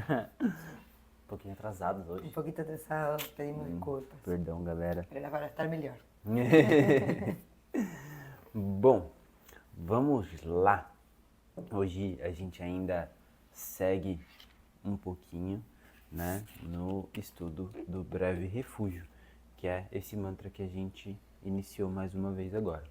Um pouquinho atrasados Un hoje. poquito atrasado, pedimos disculpas. Perdão, galera. Era para estar mejor. Bom, vamos lá. Hoje a gente ainda segue um pouquinho, né, no estudo do Breve Refúgio, que é esse mantra que a gente iniciou mais uma vez agora.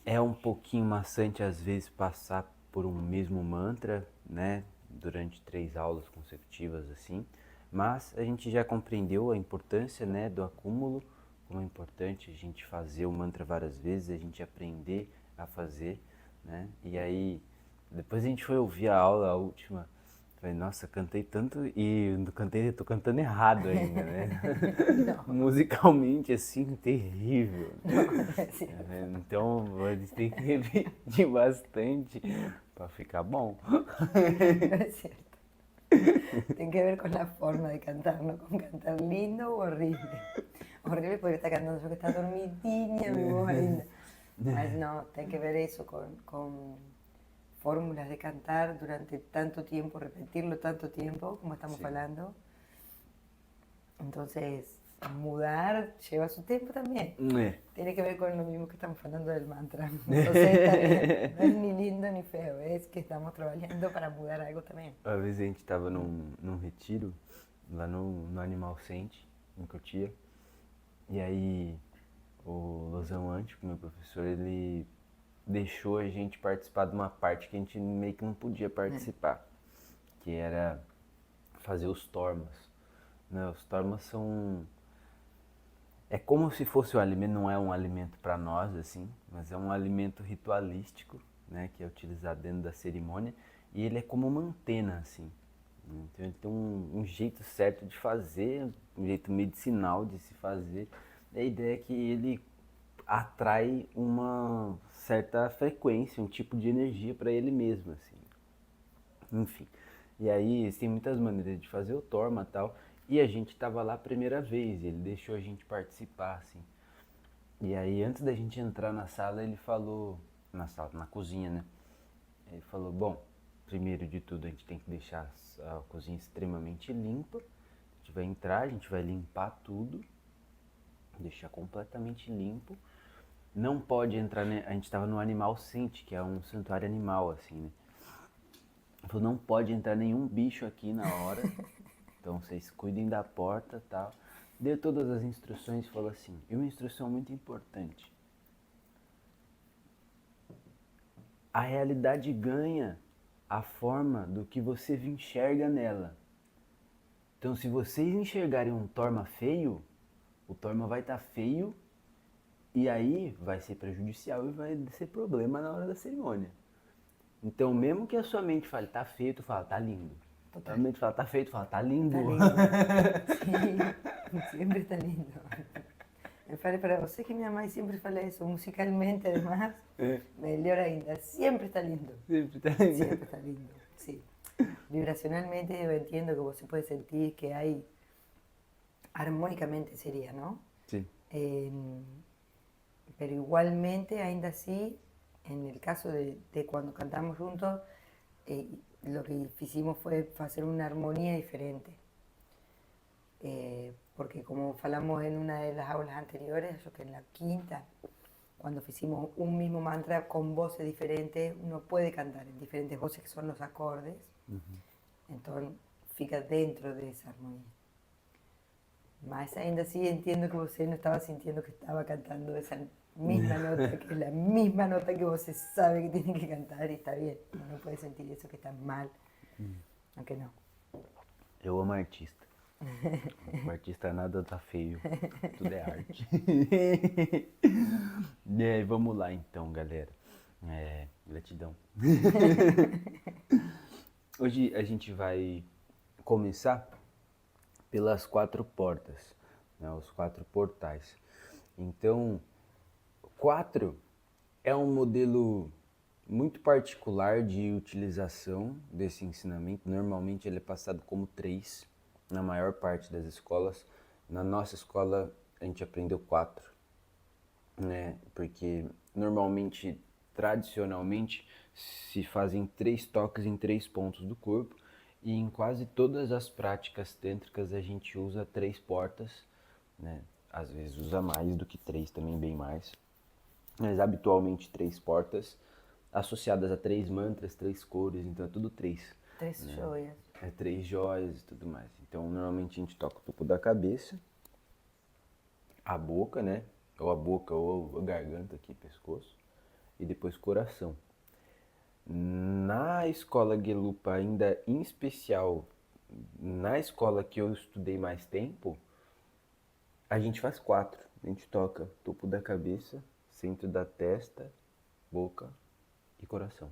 É um pouquinho maçante às vezes passar por um mesmo mantra, né, durante 3 aulas consecutivas assim, mas a gente já compreendeu a importância, né, do acúmulo, como é importante a gente fazer o mantra várias vezes, a gente aprender a fazer, né, e aí depois a gente foi ouvir a aula, a última, falei, nossa, cantei tanto e tô cantando errado ainda, né? Musicalmente, assim, terrível. No, no es cierto. Então, a gente tem que repetir bastante para ficar bom. No es cierto. Tiene que ver con la forma de cantar, no con cantar lindo o horrible. Horrible porque está cantando yo que está dormidinha mi voz ainda. Mas no, tiene que ver eso con fórmulas de cantar durante tanto tiempo, repetirlo tanto tiempo, como estamos Sí. hablando. Entonces, mudar lleva su tiempo también. Tiene que ver con lo mismo que estamos hablando del mantra. Entonces, está bien. No es ni lindo ni feo, es que estamos trabajando para mudar algo también. Uma vez a gente estava num retiro, lá no Animal Sente, em Cotia, e aí o Lozão Antico, meu professor, ele deixou a gente participar de uma parte que a gente meio que não podia participar, que era fazer os tormas. Né? Os tormas são... É como se fosse um alimento, não é um alimento para nós, assim, mas é um alimento ritualístico, né, que é utilizado dentro da cerimônia, e ele é como uma antena, assim. Então ele tem um jeito certo de fazer, um jeito medicinal de se fazer. A ideia é que ele atrai uma certa frequência, um tipo de energia para ele mesmo, assim. Enfim. E aí tem muitas maneiras de fazer o torma e tal. E a gente tava lá a primeira vez, ele deixou a gente participar, assim. E aí antes da gente entrar na sala, ele falou, na cozinha, né? Ele falou, bom, primeiro de tudo a gente tem que deixar a cozinha extremamente limpa. A gente vai entrar, a gente vai limpar tudo, deixar completamente limpo. Não pode entrar, né? A gente tava no Animal Sente, que é um santuário animal, assim, né? Ele falou, não pode entrar nenhum bicho aqui na hora, então vocês cuidem da porta e tal. Deu todas as instruções e falou assim, e uma instrução muito importante. A realidade ganha a forma do que você enxerga nela. Então se vocês enxergarem um torma feio, o torma vai estar feio e aí vai ser prejudicial e vai ser problema na hora da cerimônia. Então mesmo que a sua mente fale, tá feio, tu fala, tá lindo. Total. A mente fala, tá feio, tu fala, tá lindo. Está lindo. Sí, siempre está lindo. Me falei para você que minha mãe sempre fala isso, musicalmente además, melhor ainda, siempre está lindo. Sempre tá lindo. Siempre está lindo, sí. Vibracionalmente yo entiendo que você puede sentir que hay, armónicamente sería, ¿no? Sí. Pero igualmente, ainda así, en el caso de cuando cantamos juntos, lo que hicimos fue hacer una armonía diferente. Porque como falamos en una de las aulas anteriores, yo que en la quinta, cuando hicimos un mismo mantra con voces diferentes, uno puede cantar en diferentes voces que son los acordes, entonces fica dentro de esa armonía. Mas ainda así entiendo que você no estaba sintiendo que estaba cantando esa misma nota, que es la misma nota que você sabe que tiene que cantar y está bien, uno puede sentir eso que está mal, aunque no. Eu amo artista. O artista nada tá feio, tudo é arte. E aí, vamos lá então, galera. Gratidão. Hoje a gente vai começar pelas 4 portas, né, os 4 portais. Então, 4 é um modelo muito particular de utilização desse ensinamento. Normalmente ele é passado como 3 na maior parte das escolas. Na nossa escola a gente aprendeu 4, né? Porque normalmente, tradicionalmente, se fazem 3 toques em 3 pontos do corpo, e em quase todas as práticas tântricas a gente usa 3 portas, né? Às vezes usa mais do que 3, também bem mais, mas habitualmente 3 portas, associadas a 3 mantras, 3 cores, então é tudo 3. 3 né? joias. É 3 joias e tudo mais. Então normalmente a gente toca o topo da cabeça, a boca, né? Ou a boca ou a garganta aqui, pescoço, e depois coração. Na escola Gelupa, ainda em especial, na escola que eu estudei mais tempo, a gente faz 4. A gente toca topo da cabeça, centro da testa, boca e coração.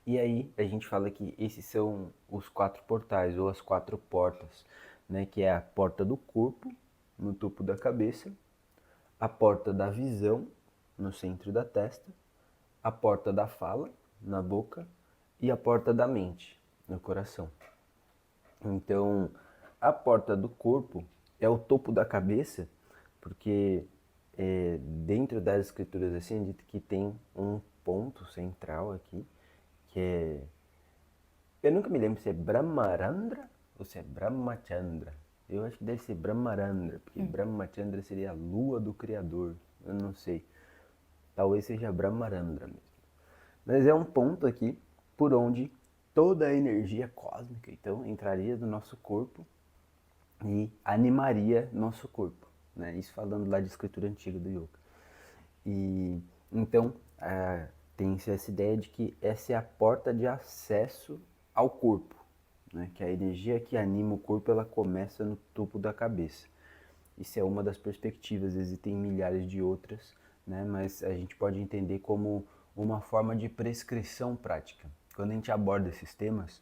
E aí a gente fala que esses são os 4 portais, ou as 4 portas, né? Que é a porta do corpo, no topo da cabeça, a porta da visão, no centro da testa, a porta da fala, na boca, e a porta da mente, no coração. Então, a porta do corpo é o topo da cabeça, porque dentro das escrituras assim, é dito que tem um ponto central aqui, que é... Eu nunca me lembro se é Brahmarandra ou se é Brahmachandra. Eu acho que deve ser Brahmarandra, porque Brahmachandra seria a lua do Criador. Eu não sei. Talvez seja Brahmarandra mesmo. Mas é um ponto aqui por onde toda a energia cósmica, então, entraria no nosso corpo e animaria nosso corpo. Né? Isso falando lá de escritura antiga do yoga. E então tem-se essa ideia de que essa é a porta de acesso ao corpo, né? Que a energia que anima o corpo ela começa no topo da cabeça. Isso é uma das perspectivas, existem milhares de outras, né? Mas a gente pode entender como uma forma de prescrição prática. Quando a gente aborda esses temas,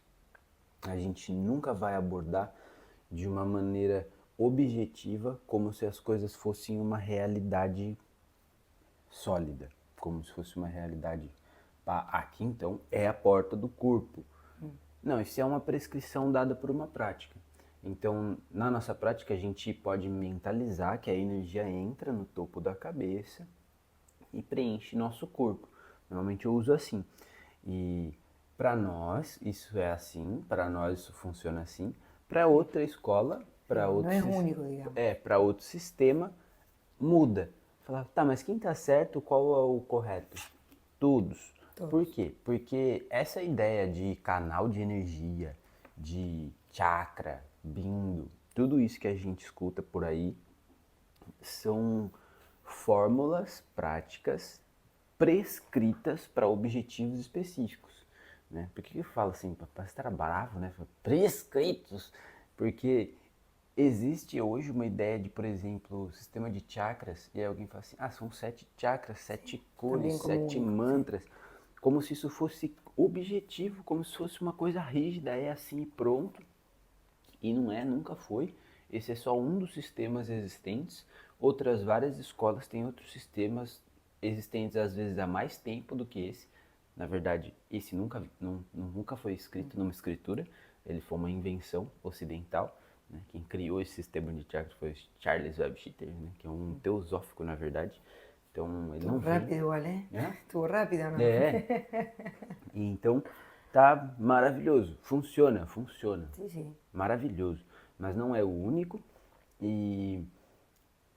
a gente nunca vai abordar de uma maneira objetiva, como se as coisas fossem uma realidade sólida, como se fosse uma realidade. Aqui então é a porta do corpo. Não, isso é uma prescrição dada por uma prática. Então, na nossa prática, a gente pode mentalizar que a energia entra no topo da cabeça e preenche nosso corpo. Normalmente eu uso assim. E para nós isso é assim, para nós isso funciona assim. Para outra escola, para outro, não é único, digamos. para outro sistema, muda. Falar, tá, mas quem tá certo, qual é o correto? Todos. Por quê? Porque essa ideia de canal de energia, de chakra, bindo, tudo isso que a gente escuta por aí são fórmulas práticas prescritas para objetivos específicos. Né? Por que eu falo assim, para estar bravo, né? Prescritos, porque existe hoje uma ideia de, por exemplo, sistema de chakras, e aí alguém fala assim, são 7 chakras, 7 cores, 7 mantras, como se isso fosse objetivo, como se fosse uma coisa rígida, é assim e pronto. E não é, nunca foi. Esse é só um dos sistemas existentes. Outras várias escolas têm outros sistemas existentes, às vezes há mais tempo do que esse. Na verdade, esse nunca foi escrito numa escritura, ele foi uma invenção ocidental. Né? Quem criou esse sistema de chakras foi Charles Webster, né? Que é um teosófico, na verdade. Então, ele não rápido igual, ¿eh? Estuvo rápido, ¿no? E então, tá maravilhoso. Funciona. Sim. Maravilhoso. Mas não é o único. E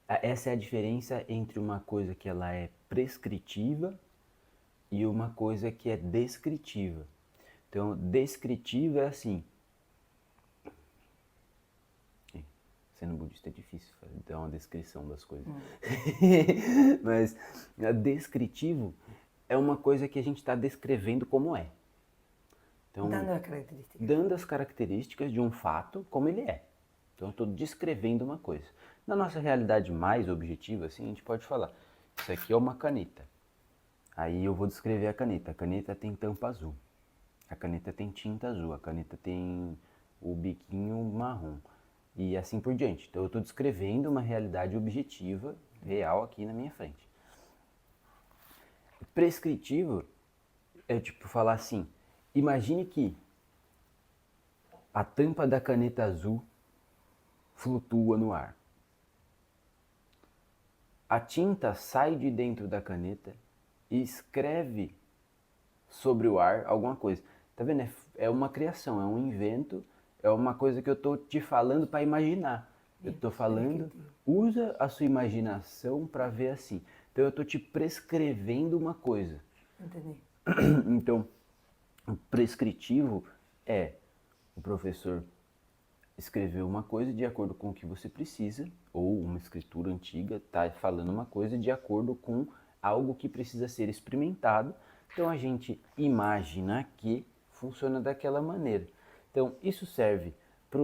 essa é a diferença entre uma coisa que ela é prescritiva e uma coisa que é descritiva. Então, descritiva é assim. Sendo budista é difícil dar uma descrição das coisas. Mas descritivo é uma coisa que a gente está descrevendo como é. Então, dando as características de um fato como ele é. Então eu estou descrevendo uma coisa. Na nossa realidade mais objetiva, assim, a gente pode falar, isso aqui é uma caneta. Aí eu vou descrever a caneta. A caneta tem tampa azul. A caneta tem tinta azul. A caneta tem o biquinho marrom. E assim por diante. Então eu estou descrevendo uma realidade objetiva, real aqui na minha frente. Prescritivo é tipo falar assim, imagine que a tampa da caneta azul flutua no ar. A tinta sai de dentro da caneta e escreve sobre o ar alguma coisa. Tá vendo? É uma criação, é um invento, é uma coisa que eu tô te falando para imaginar. Eu tô falando, usa a sua imaginação para ver assim. Então eu tô te prescrevendo uma coisa. Entendi. Então, o prescritivo é o professor escrever uma coisa de acordo com o que você precisa, ou uma escritura antiga está falando uma coisa de acordo com algo que precisa ser experimentado. Então a gente imagina que funciona daquela maneira. Então isso serve para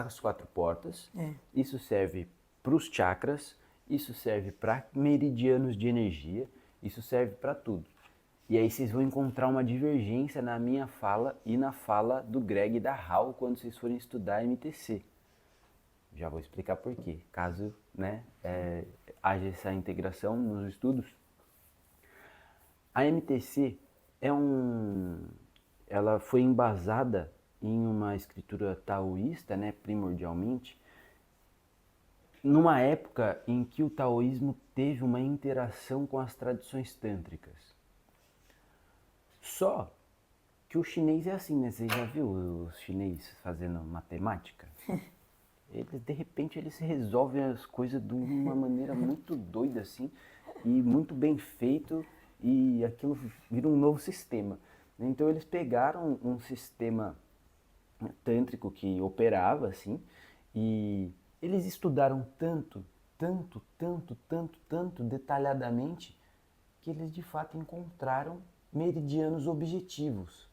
as quatro portas, isso serve para os chakras, isso serve para meridianos de energia, isso serve para tudo. E aí vocês vão encontrar uma divergência na minha fala e na fala do Greg e da Hal quando vocês forem estudar MTC. Já vou explicar por quê, caso haja essa integração nos estudos. A MTC ela foi embasada em uma escritura taoísta, né, primordialmente, numa época em que o taoísmo teve uma interação com as tradições tântricas. Só que o chinês é assim, né? Você já viu os chineses fazendo matemática? Eles, de repente, eles resolvem as coisas de uma maneira muito doida, assim, e muito bem feito, e aquilo vira um novo sistema. Então eles pegaram um sistema tântrico que operava, assim, e eles estudaram tanto, tanto, tanto, tanto, tanto detalhadamente, que eles de fato encontraram meridianos objetivos.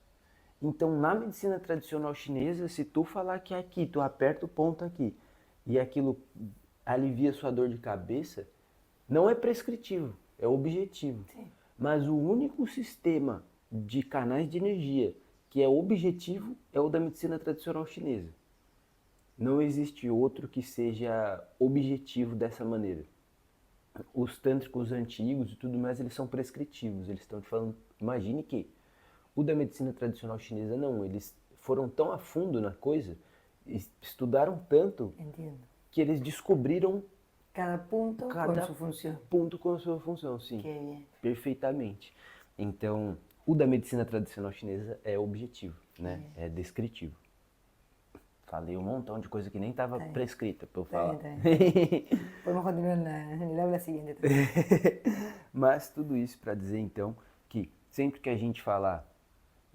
Então, na medicina tradicional chinesa, se tu falar que é aqui, tu aperta o ponto aqui, e aquilo alivia sua dor de cabeça, não é prescritivo, é objetivo. Sim. Mas o único sistema de canais de energia que é objetivo é o da medicina tradicional chinesa. Não existe outro que seja objetivo dessa maneira. Os tântricos antigos e tudo mais, eles são prescritivos. Eles estão te falando, imagine que o da medicina tradicional chinesa não, eles foram tão a fundo na coisa, estudaram tanto, Entiendo. que eles descobriram Cada punto cada con su función. ponto com a sua função, sim. Qué bien. Perfeitamente. Então, o da medicina tradicional chinesa é objetivo, né? É descritivo. Falei um montão de coisa que nem estava prescrita para eu falar. Está bien. Podemos continuar en el aula siguiente también. Mas tudo isso para dizer então que sempre que a gente falar,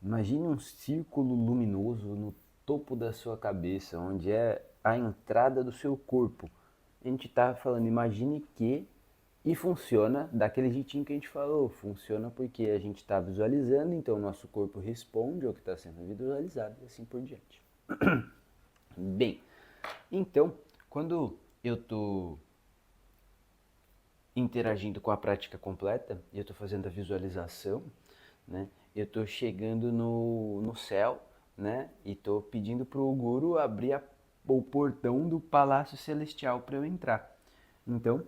imagine um círculo luminoso no topo da sua cabeça, onde é a entrada do seu corpo. A gente está falando, imagine que, e funciona daquele jeitinho que a gente falou. Funciona porque a gente está visualizando, então o nosso corpo responde ao que está sendo visualizado e assim por diante. Bem, então, quando eu estou interagindo com a prática completa, e eu estou fazendo a visualização, né? Eu estou chegando no céu, né? E estou pedindo para o Guru abrir o portão do Palácio Celestial para eu entrar. Então,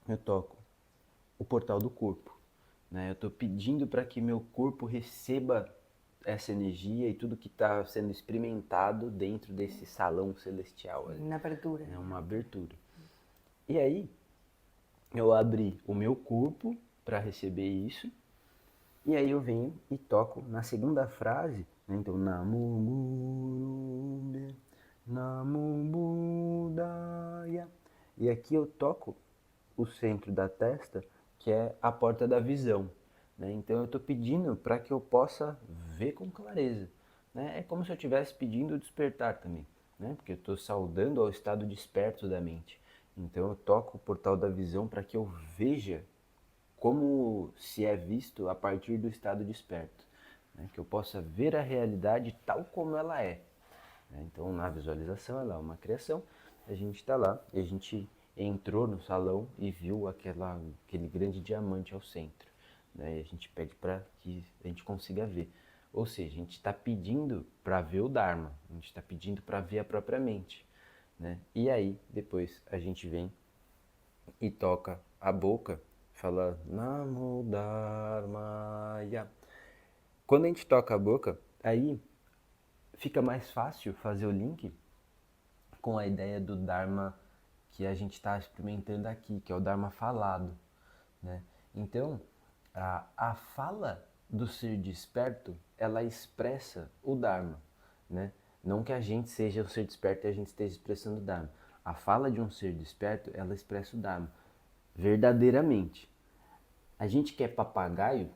eu toco o portal do corpo, né? Eu estou pedindo para que meu corpo receba essa energia e tudo que está sendo experimentado dentro desse salão celestial. Una apertura. É uma abertura. E aí, eu abri o meu corpo para receber isso. E aí eu venho e toco na segunda frase, né? Então, Namo Guru, Namo Buddhaya. E aqui eu toco o centro da testa, que é a porta da visão, né? Então eu estou pedindo para que eu possa ver com clareza, né? É como se eu estivesse pedindo despertar também, né? Porque eu estou saudando ao estado desperto da mente. Então eu toco o portal da visão para que eu veja como se é visto a partir do estado desperto, né? Que eu possa ver a realidade tal como ela é, né? Então na visualização ela é uma criação, a gente está lá e a gente entrou no salão e viu aquele grande diamante ao centro, né? E a gente pede para que a gente consiga ver, ou seja, a gente está pedindo para ver o Dharma, a gente está pedindo para ver a própria mente, né? E aí depois a gente vem e toca a boca, fala Namo Dharmaya. Quando a gente toca a boca, aí fica mais fácil fazer o link com a ideia do Dharma que a gente está experimentando aqui, que é o Dharma falado, né? Então, A fala do ser desperto, ela expressa o Dharma, né? Não que a gente seja o ser desperto e a gente esteja expressando o Dharma. A fala de um ser desperto, ela expressa o Dharma, verdadeiramente. A gente que é papagaio,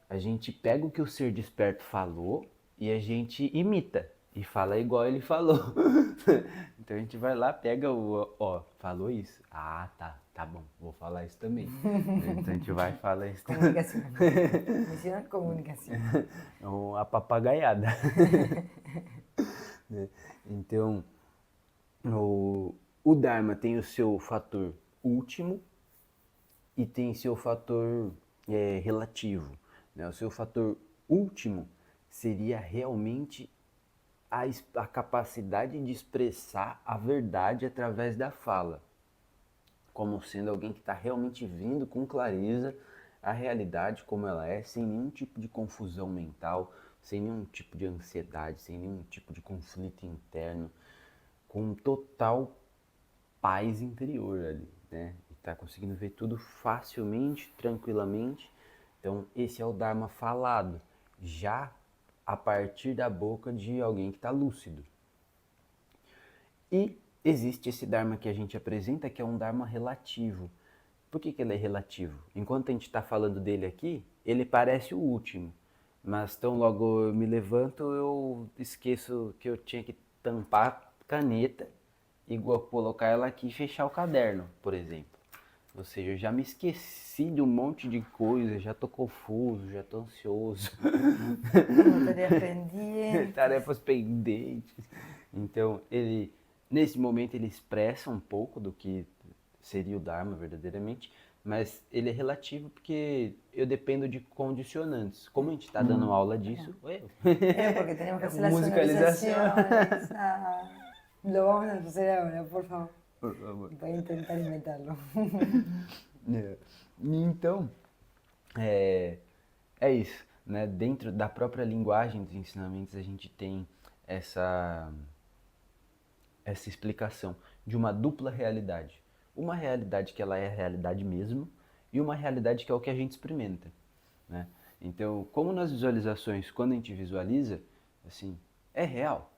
a gente pega o que o ser desperto falou e a gente imita e fala igual ele falou. Então a gente vai lá, pega falou isso. Ah, tá bom, vou falar isso também. Então a gente vai e fala isso também. Comunicación. Misión comunicación. A papagaiada. Então, o Dharma tem o seu fator último e tem seu fator relativo. Né? O seu fator último seria realmente a capacidade de expressar a verdade através da fala, como sendo alguém que está realmente vendo com clareza a realidade como ela é, sem nenhum tipo de confusão mental, sem nenhum tipo de ansiedade, sem nenhum tipo de conflito interno, com total paz interior ali, né? E tá conseguindo ver tudo facilmente, tranquilamente. Então, esse é o Dharma falado, já a partir da boca de alguém que está lúcido. E existe esse Dharma que a gente apresenta, que é um Dharma relativo. Por que ele é relativo? Enquanto a gente está falando dele aqui, ele parece o último. Mas tão logo eu me levanto, eu esqueço que eu tinha que tampar a caneta e colocar ela aqui e fechar o caderno, por exemplo. Ou seja, eu já me esqueci de um monte de coisa, já tô confuso, já tô ansioso. Tarefas pendentes. Tarefas pendentes. Então, nesse momento, ele expressa um pouco do que seria o Dharma verdadeiramente, mas ele é relativo porque eu dependo de condicionantes. Como a gente está dando aula disso, Porque tenemos que hacer las sonorizaciones. Lo vamos a hacer ahora, por favor. Por favor. Voy a intentar imitarlo. Então, é isso, né? Dentro da própria linguagem dos ensinamentos a gente tem essa explicação de uma dupla realidade. Uma realidade que ela é a realidade mesmo e uma realidade que é o que a gente experimenta, né? Então, como nas visualizações, quando a gente visualiza, assim, é real?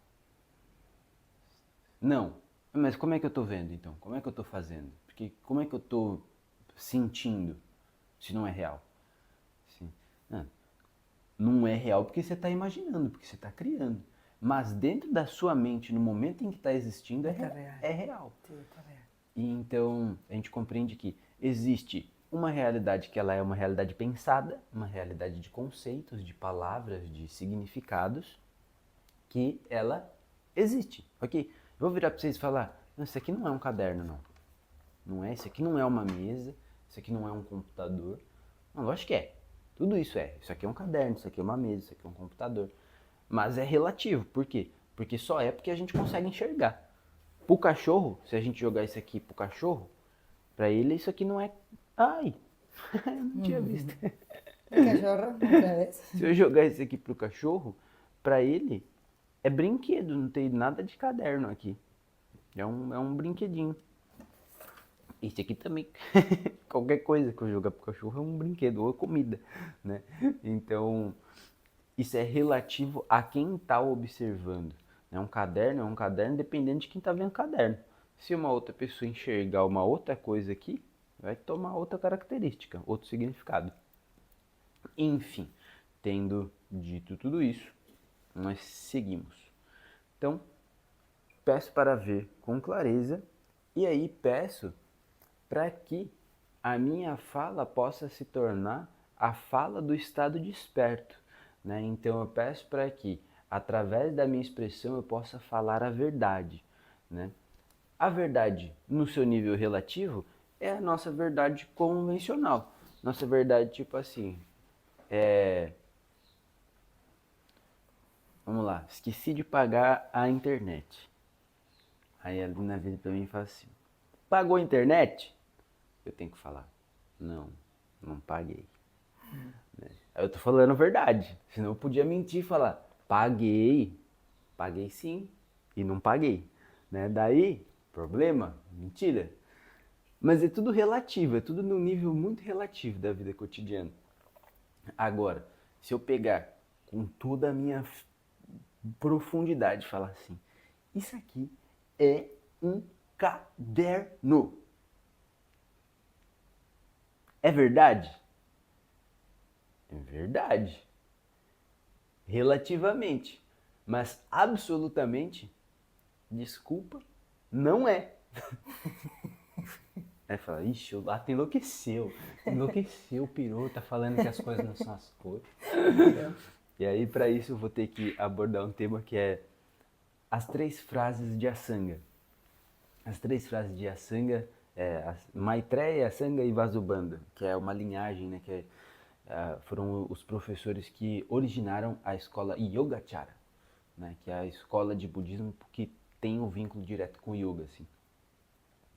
Não. Mas como é que eu estou vendo, então? Como é que eu estou fazendo? Porque como é que eu estou sentindo se não é real? Assim, não é real porque você está imaginando, porque você está criando. Mas dentro da sua mente, no momento em que está existindo, é real. Sim, está real. E então a gente compreende que existe uma realidade que ela é uma realidade pensada, uma realidade de conceitos, de palavras, de significados, que ela existe, ok? Eu vou virar para vocês e falar, não, isso aqui não é um caderno, não. Não é, isso aqui não é uma mesa, isso aqui não é um computador. Não, lógico que é. Tudo isso é. Isso aqui é um caderno, isso aqui é uma mesa, isso aqui é um computador. Mas é relativo, por quê? Porque só é porque a gente consegue enxergar. Pro cachorro, se a gente jogar isso aqui pro cachorro, pra ele isso aqui não é... Ai, não tinha visto. Cachorro, outra vez. Se eu jogar isso aqui pro cachorro, pra ele é brinquedo, não tem nada de caderno aqui. É um brinquedinho. Esse aqui também, qualquer coisa que eu jogar pro cachorro é um brinquedo ou comida, né? Então, isso é relativo a quem está observando. Um caderno é um caderno dependendo de quem está vendo o caderno. Se uma outra pessoa enxergar uma outra coisa aqui, vai tomar outra característica, outro significado. Enfim, tendo dito tudo isso, nós seguimos. Então, peço para ver com clareza e aí peço para que a minha fala possa se tornar a fala do estado desperto, né? Então eu peço para que, através da minha expressão, eu possa falar a verdade, né? A verdade, no seu nível relativo, é a nossa verdade convencional. Nossa verdade, tipo assim, vamos lá, esqueci de pagar a internet. Aí a Luna vira para mim e fala assim, pagou a internet? Eu tenho que falar, não paguei. Aí eu tô falando a verdade, senão eu podia mentir e falar, paguei sim e não paguei, né? Daí, problema, mentira. Mas é tudo relativo, é tudo num nível muito relativo da vida cotidiana. Agora, se eu pegar com toda a minha profundidade e falar assim, isso aqui é um caderno. É verdade? É verdade. Relativamente. Mas absolutamente, desculpa, não é. Aí fala, ixi, o Lato enlouqueceu. Enlouqueceu, pirou, tá falando que as coisas não são as coisas. E aí, para isso, eu vou ter que abordar um tema que é as 3 frases de Asanga. As 3 frases de Asanga é Maitreya, Asanga e Vasubandhu, que é uma linhagem, né, que foram os professores que originaram a escola Yogacara, né, que é a escola de budismo que tem um vínculo direto com o yoga, assim.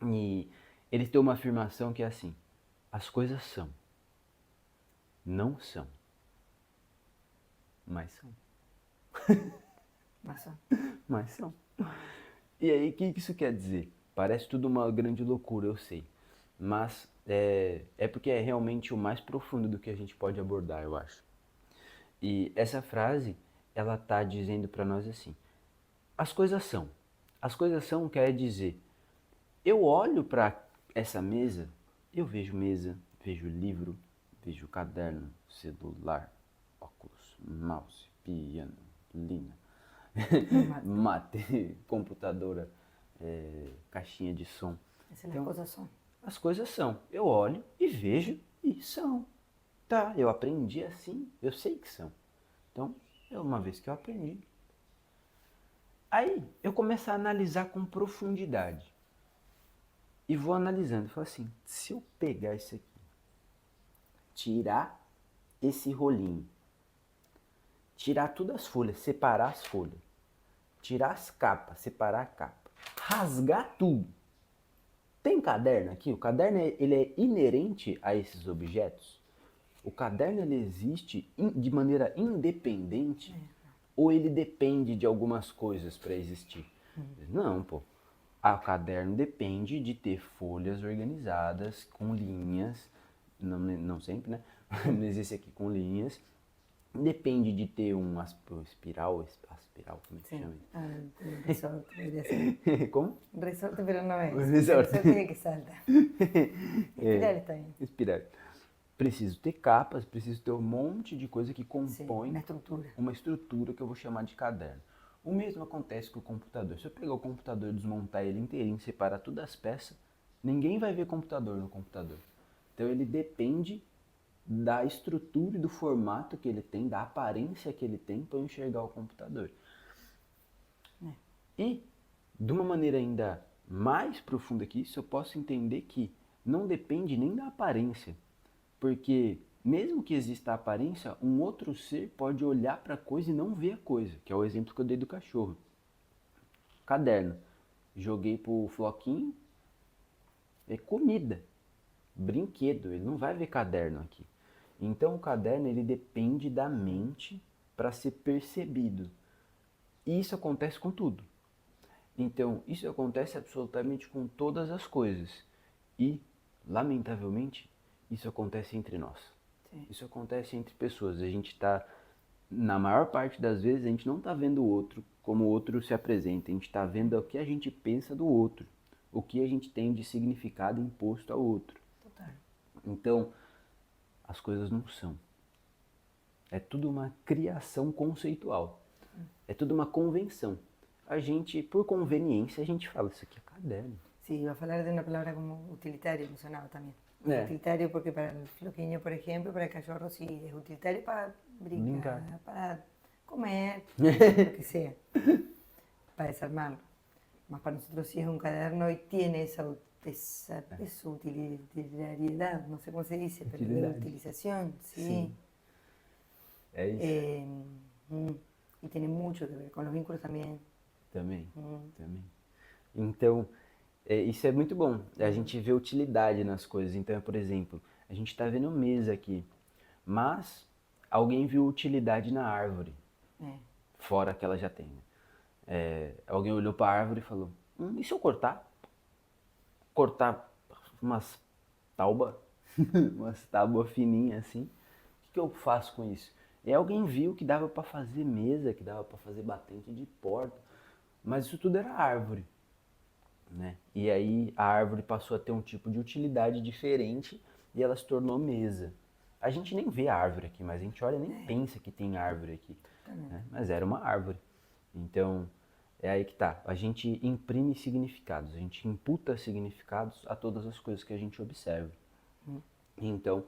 E eles têm uma afirmação que é assim: as coisas são, não são, mas são. Mas são. E aí, o que isso quer dizer? Parece tudo uma grande loucura, eu sei. Mas é porque é realmente o mais profundo do que a gente pode abordar, eu acho. E essa frase, ela tá dizendo para nós assim: as coisas são. As coisas são quer dizer, eu olho para essa mesa, eu vejo mesa, vejo livro, vejo caderno, celular, óculos, mouse, piano, lina, mate, computadora, caixinha de som. Essas coisas são. As coisas são. Eu olho e vejo e são. Tá, eu aprendi assim, eu sei que são. Então, é uma vez que eu aprendi. Aí, eu começo a analisar com profundidade. E vou analisando. Falo assim, se eu pegar isso aqui, tirar esse rolinho, tirar todas as folhas, separar as folhas, tirar as capas, separar a capa, rasgar tudo. Tem caderno aqui? O caderno ele é inerente a esses objetos? O caderno ele existe de maneira independente ou ele depende de algumas coisas para existir? Não, pô. O caderno depende de ter folhas organizadas com linhas, não sempre, né? Mas esse aqui com linhas. Depende de ter um espiral, como é que chama isso? Resorte, debería ser. Como? Resorte, pero no es. Resorte. Resorte tiene que saltar. Espiral está bien. Espiral. Preciso ter capas, preciso ter um monte de coisa que Sim, compõe uma estrutura que eu vou chamar de caderno. O mesmo acontece com o computador. Se eu pegar o computador, desmontar ele inteirinho, separar todas as peças, ninguém vai ver computador no computador. Então ele depende da estrutura e do formato que ele tem, da aparência que ele tem para eu enxergar o computador. E, de uma maneira ainda mais profunda que isso, eu posso entender que não depende nem da aparência. Porque, mesmo que exista a aparência, um outro ser pode olhar para a coisa e não ver a coisa, que é o exemplo que eu dei do cachorro. Caderno. Joguei pro Floquinho, é comida, brinquedo, ele não vai ver caderno aqui. Então o caderno ele depende da mente para ser percebido. E isso acontece com tudo. Então isso acontece absolutamente com todas as coisas. E, lamentavelmente, isso acontece entre nós. Sim. Isso acontece entre pessoas. A gente está, na maior parte das vezes, a gente não está vendo o outro como o outro se apresenta. A gente está vendo o que a gente pensa do outro. O que a gente tem de significado imposto ao outro. Total. Então, as coisas não são. É tudo uma criação conceitual. É tudo uma convenção. A gente, por conveniência, a gente fala, isso aqui é caderno. Sí, iba a hablar de una palabra como utilitario, me sonaba también. Utilitario porque para el floqueño, por ejemplo, para el cachorro sí, es utilitario para brincar, para comer, lo que sea, para desarmarlo. Más para nosotros sí es un caderno y tiene esa utilitariedad, no sé cómo se dice, pero de utilización, sí. Y tiene mucho que ver con los vínculos también. Também. Então, isso é muito bom. A gente vê utilidade nas coisas. Então, por exemplo, a gente está vendo mesa aqui, mas alguém viu utilidade na árvore, fora que ela já tem. Alguém olhou para a árvore e falou, e se eu cortar? Cortar umas tábuas, umas tábuas fininhas assim, que eu faço com isso? E alguém viu que dava para fazer mesa, que dava para fazer batente de porta, mas isso tudo era árvore, né? E aí a árvore passou a ter um tipo de utilidade diferente e ela se tornou mesa. A gente nem vê a árvore aqui, mas a gente olha e nem pensa que tem árvore aqui, né? Mas era uma árvore. Então, é aí que tá. A gente imprime significados, a gente imputa significados a todas as coisas que a gente observa. Então,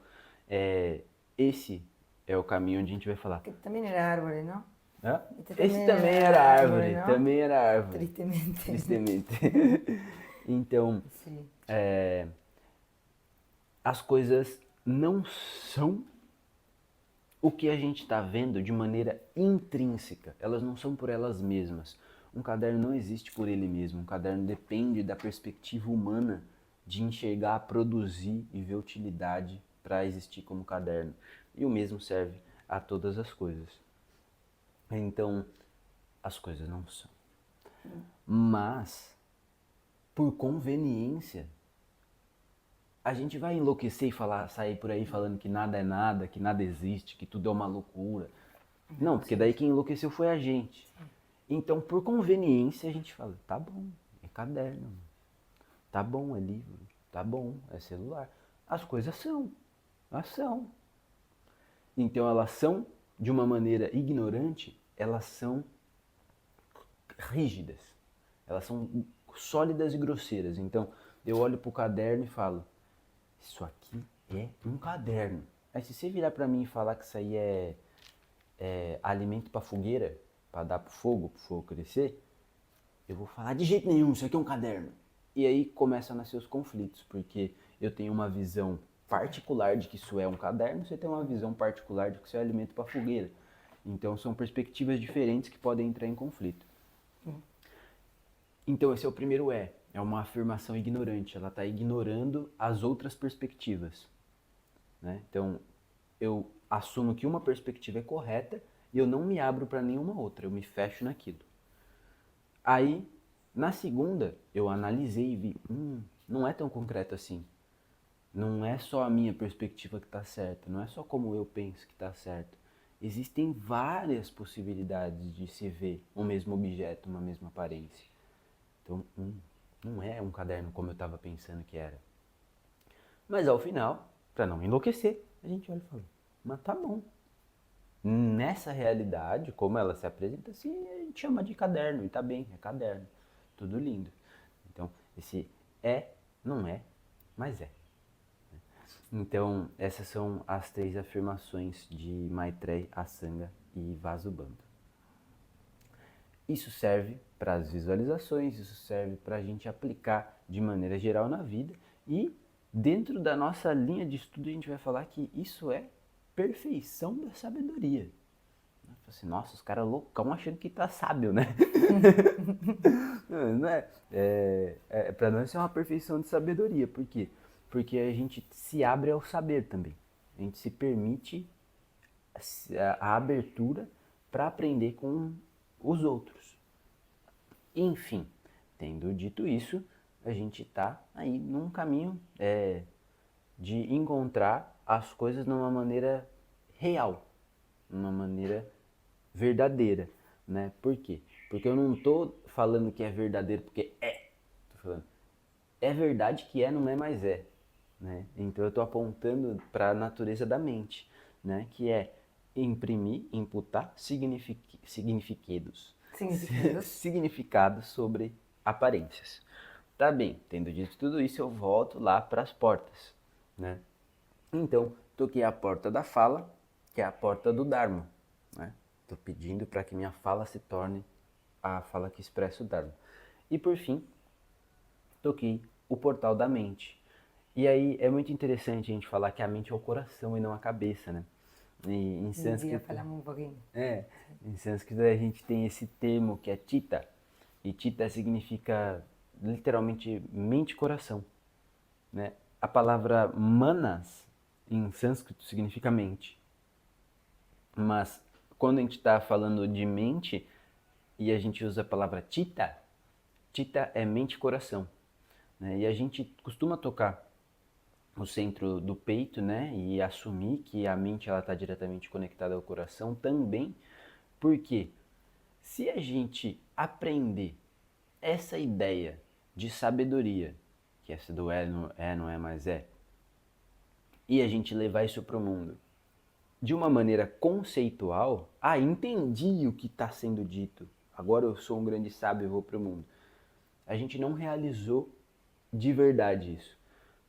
esse é o caminho onde a gente vai falar. Que também era árvore, não? Hã? Este Esse também era árvore, ¿no? também era árvore. Tristemente. Tristemente. Então, Sí. as coisas não são o que a gente está vendo de maneira intrínseca. Elas não são por elas mesmas. Um caderno não existe por ele mesmo. Um caderno depende da perspectiva humana de enxergar, produzir e ver utilidade para existir como caderno. E o mesmo serve a todas as coisas. Então, as coisas não são. Mas, por conveniência, a gente vai enlouquecer e sair por aí falando que nada é nada, que nada existe, que tudo é uma loucura. Não, porque daí quem enlouqueceu foi a gente. Então, por conveniência, a gente fala, tá bom, é caderno, tá bom, é livro, tá bom, é celular. As coisas são, elas são. Então, elas são de uma maneira ignorante, elas são rígidas, elas são sólidas e grosseiras. Então, eu olho pro caderno e falo, isso aqui é um caderno. Aí se você virar pra mim e falar que isso aí é alimento pra fogueira, pra dar pro fogo crescer, eu vou falar de jeito nenhum, isso aqui é um caderno. E aí começam a nascer os conflitos, porque eu tenho uma visão particular de que isso é um caderno, você tem uma visão particular de que isso é alimento pra fogueira. Então são perspectivas diferentes que podem entrar em conflito. Então esse é o primeiro é uma afirmação ignorante, ela está ignorando as outras perspectivas, né? Então eu assumo que uma perspectiva é correta e eu não me abro para nenhuma outra, eu me fecho naquilo. Aí, na segunda, eu analisei e vi, não é tão concreto assim. Não é só a minha perspectiva que está certa, não é só como eu penso que está certo. Existem várias possibilidades de se ver um mesmo objeto, uma mesma aparência. Então, não é um caderno como eu estava pensando que era. Mas ao final, para não enlouquecer, a gente olha e fala, mas tá bom. Nessa realidade, como ela se apresenta, assim, a gente chama de caderno, e tá bem, é caderno. Tudo lindo. Então, esse não é, mas é. Então, essas são as 3 afirmações de Maitreya, Asanga e Vasubandhu. Isso serve para as visualizações, isso serve para a gente aplicar de maneira geral na vida e dentro da nossa linha de estudo a gente vai falar que isso é perfeição da sabedoria. Assim, nossa, os caras loucão achando que tá sábio, né? Não é? Para nós isso é uma perfeição de sabedoria. Por quê? Porque a gente se abre ao saber também. A gente se permite a abertura para aprender com os outros. Enfim, tendo dito isso, a gente está aí num caminho de encontrar as coisas numa maneira real, numa maneira verdadeira, né? Por quê? Porque eu não estou falando que é verdadeiro porque tô falando, é verdade que não é, mas é, né? Então eu estou apontando para a natureza da mente, né? Que é imprimir, imputar significados sobre aparências. Tá bem, tendo dito tudo isso, eu volto lá para as portas, né? Então, toquei a porta da fala, que é a porta do Dharma, né? Estou pedindo para que minha fala se torne a fala que expressa o Dharma. E por fim, toquei o portal da mente. E aí é muito interessante a gente falar que a mente é o coração e não a cabeça, né? E em sânscrito, falamos um pouquinho. Em sânscrito a gente tem esse termo que é Chitta. E Chitta significa literalmente mente e coração, né? A palavra manas em sânscrito significa mente. Mas quando a gente está falando de mente e a gente usa a palavra Chitta, Chitta é mente e coração, né? E a gente costuma tocar o centro do peito, né? E assumir que a mente ela está diretamente conectada ao coração também, porque se a gente aprender essa ideia de sabedoria, que essa do não é, mas é, e a gente levar isso para o mundo de uma maneira conceitual, entendi o que está sendo dito, agora eu sou um grande sábio e vou para o mundo. A gente não realizou de verdade isso,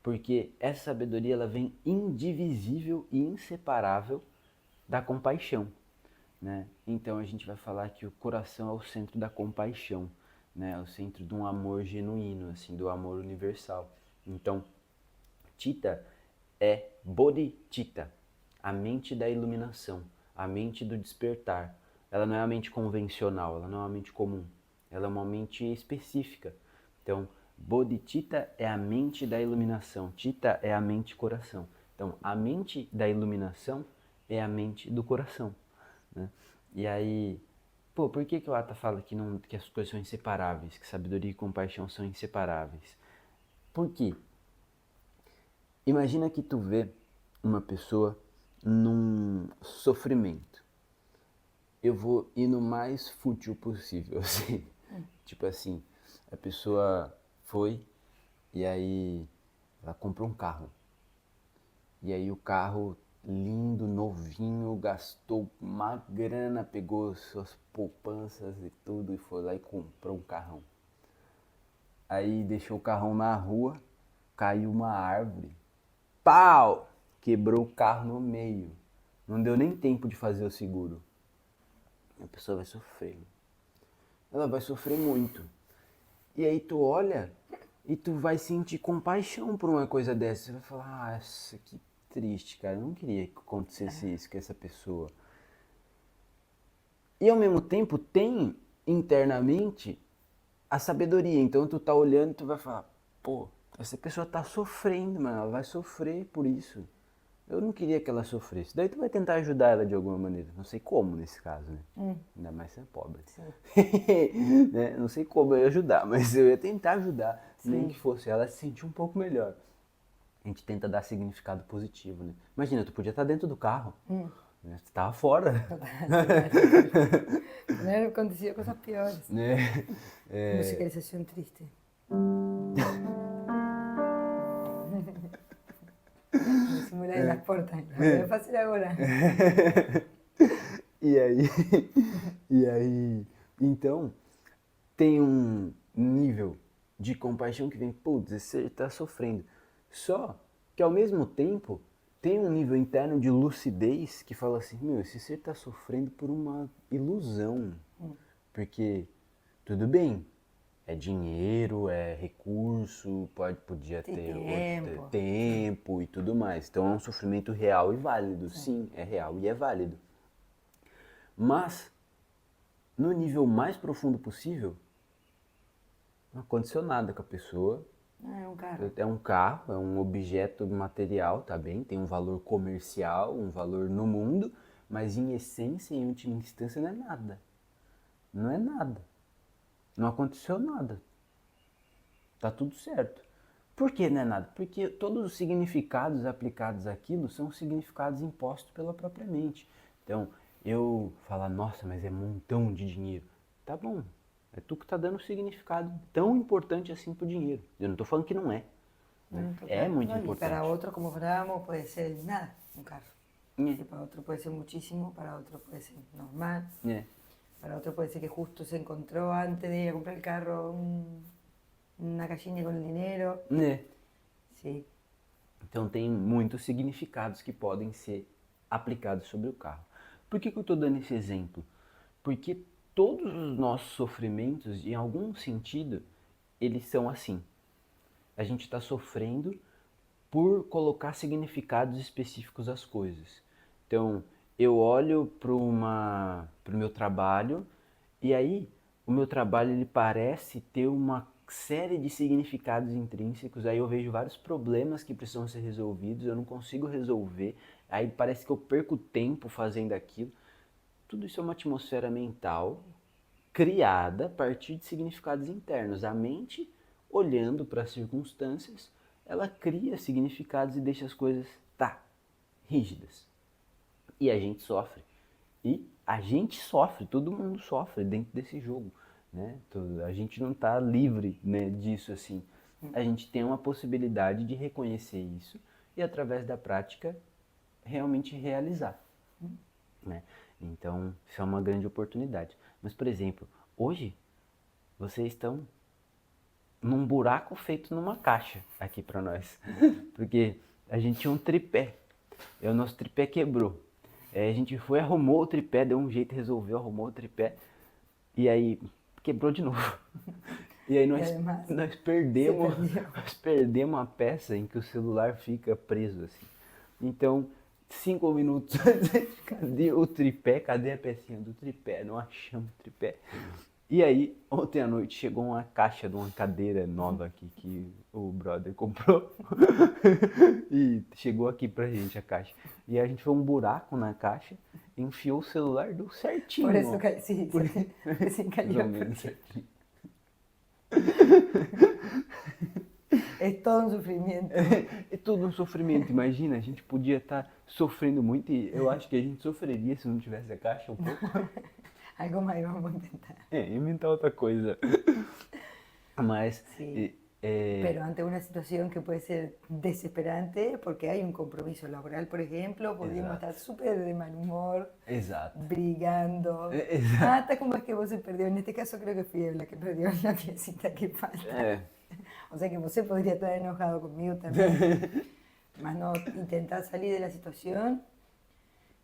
porque essa sabedoria ela vem indivisível e inseparável da compaixão, né? Então a gente vai falar que o coração é o centro da compaixão, né? É o centro de um amor genuíno, assim, do amor universal. Então, Chitta é Bodhicitta, a mente da iluminação, a mente do despertar. Ela não é a mente convencional, ela não é uma mente comum, ela é uma mente específica. Então, Bodhicitta é a mente da iluminação, Chitta é a mente coração. Então, a mente da iluminação é a mente do coração, né? E aí, por que o Atta fala que as coisas são inseparáveis, que sabedoria e compaixão são inseparáveis? Por quê? Imagina que tu vê uma pessoa num sofrimento. Eu vou ir no mais fútil possível, assim. Tipo assim, a pessoa foi e aí ela comprou um carro. E aí o carro lindo, novinho, gastou uma grana, pegou suas poupanças e tudo e foi lá e comprou um carrão. Aí deixou o carrão na rua, caiu uma árvore. Pau! Quebrou o carro no meio. Não deu nem tempo de fazer o seguro. A pessoa vai sofrer. Ela vai sofrer muito. E aí tu olha e tu vai sentir compaixão por uma coisa dessa. Você vai falar, nossa, que triste, cara. Eu não queria que acontecesse isso com essa pessoa. E ao mesmo tempo tem internamente a sabedoria. Então tu tá olhando e tu vai falar, pô, essa pessoa tá sofrendo, mano. Ela vai sofrer por isso. Eu não queria que ela sofresse. Daí tu vai tentar ajudar ela de alguma maneira. Não sei como nesse caso, né? Ainda mais sendo pobre. Né? Não sei como eu ia ajudar, mas eu ia tentar ajudar. Sim. Nem que fosse ela se sentir um pouco melhor. A gente tenta dar significado positivo, né? Imagina, tu podia estar dentro do carro. Né? Tu tava fora. Não acontecido coisas piores. Né? Musicalização triste. Simular nas portas. Vou fazer agora. E aí, então, tem um nível de compaixão que vem, putz, você tá sofrendo. Só que ao mesmo tempo, tem um nível interno de lucidez que fala assim, meu, esse ser tá sofrendo por uma ilusão. Porque, tudo bem, é dinheiro, é recurso, podia ter tempo e tudo mais. Então é um sofrimento real e válido. Sim, é real e é válido. Mas, no nível mais profundo possível, não aconteceu nada com a pessoa. É um carro. É um carro, é um objeto material, tá bem? Tem um valor comercial, um valor no mundo, mas em essência, em última instância, não é nada. Não é nada. Não aconteceu nada. Tá tudo certo. Por que não é nada? Porque todos os significados aplicados àquilo são significados impostos pela própria mente. Então, eu falar, nossa, mas é um montão de dinheiro. Tá bom, é tu que tá dando um significado tão importante assim pro dinheiro. Eu não tô falando que não é. Né? É muito importante. Para outro, como falamos, pode ser nada, um carro. Para outro pode ser muchísimo, para otro puede ser normal. Para otro puede ser que justo se encontró antes de ir a comprar el carro una caixinha com dinheiro. Sim. Então tem muitos significados que podem ser aplicados sobre o carro. Por que eu estou dando esse exemplo? Porque todos os nossos sofrimentos, em algum sentido, eles são assim. A gente está sofrendo por colocar significados específicos às coisas. Então, eu olho para o meu trabalho e aí o meu trabalho ele parece ter uma série de significados intrínsecos, aí eu vejo vários problemas que precisam ser resolvidos, eu não consigo resolver, aí parece que eu perco tempo fazendo aquilo. Tudo isso é uma atmosfera mental criada a partir de significados internos. A mente olhando para as circunstâncias, ela cria significados e deixa as coisas, rígidas. E a gente sofre. E a gente sofre, todo mundo sofre dentro desse jogo, né? A gente não está livre, né, disso assim. A gente tem uma possibilidade de reconhecer isso e através da prática realmente realizar, né? Então, isso é uma grande oportunidade. Mas, por exemplo, hoje vocês estão num buraco feito numa caixa aqui para nós, porque a gente tinha um tripé, e o nosso tripé quebrou. A gente foi, arrumou o tripé, deu um jeito, resolveu, arrumou o tripé, e aí quebrou de novo. E aí nós perdemos a peça em que o celular fica preso assim. Então, 5 minutos antes, cadê o tripé? Cadê a pecinha do tripé? Não achamos o tripé. E aí, ontem à noite chegou uma caixa de uma cadeira nova aqui que o brother comprou. E chegou aqui pra gente a caixa. E a gente foi um buraco na caixa, enfiou o celular, deu certinho. Por eso sí, se Mais ou menos certinho. É todo um sofrimento. É tudo um sofrimento, imagina, a gente podia estar sofrendo muito e eu acho que a gente sofreria se não tivesse a caixa um pouco. Algo mais vamos intentar. Inventar outra coisa. Mas... Sí. Pero ante una situación que puede ser desesperante, porque hay un compromiso laboral, por ejemplo, podríamos estar súper de mal humor, brigando. Hasta como es que vos se perdió. En este caso creo que fui yo la que perdió la piecita que falta. O sea que vos podría estar enojado conmigo también. Más no, intentar salir de la situación,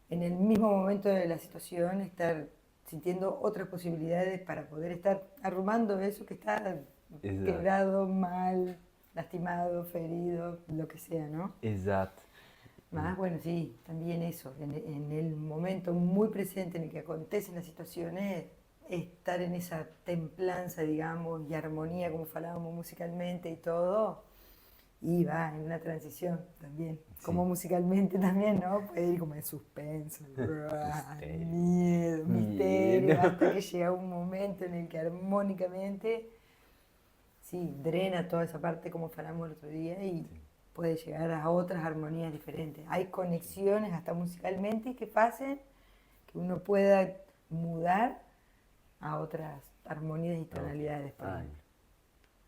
en el mismo momento de la situación, estar sintiendo otras posibilidades para poder estar arrumando eso que está quebrado, mal, lastimado, ferido, lo que sea, ¿no? Exato. Más, bueno, sí, también eso, en el momento muy presente en el que acontecen las situaciones, estar en esa templanza, digamos, y armonía, como hablábamos musicalmente y todo, y va en una transición también, como musicalmente también, ¿no? Puede ir como de suspenso, miedo, misterio, hasta que llega un momento en el que armónicamente, sí, drena toda esa parte como hablamos el otro día y puede llegar a otras armonías diferentes. Hay conexiones hasta musicalmente que pasen, que uno pueda mudar a outras harmonias e tonalidades.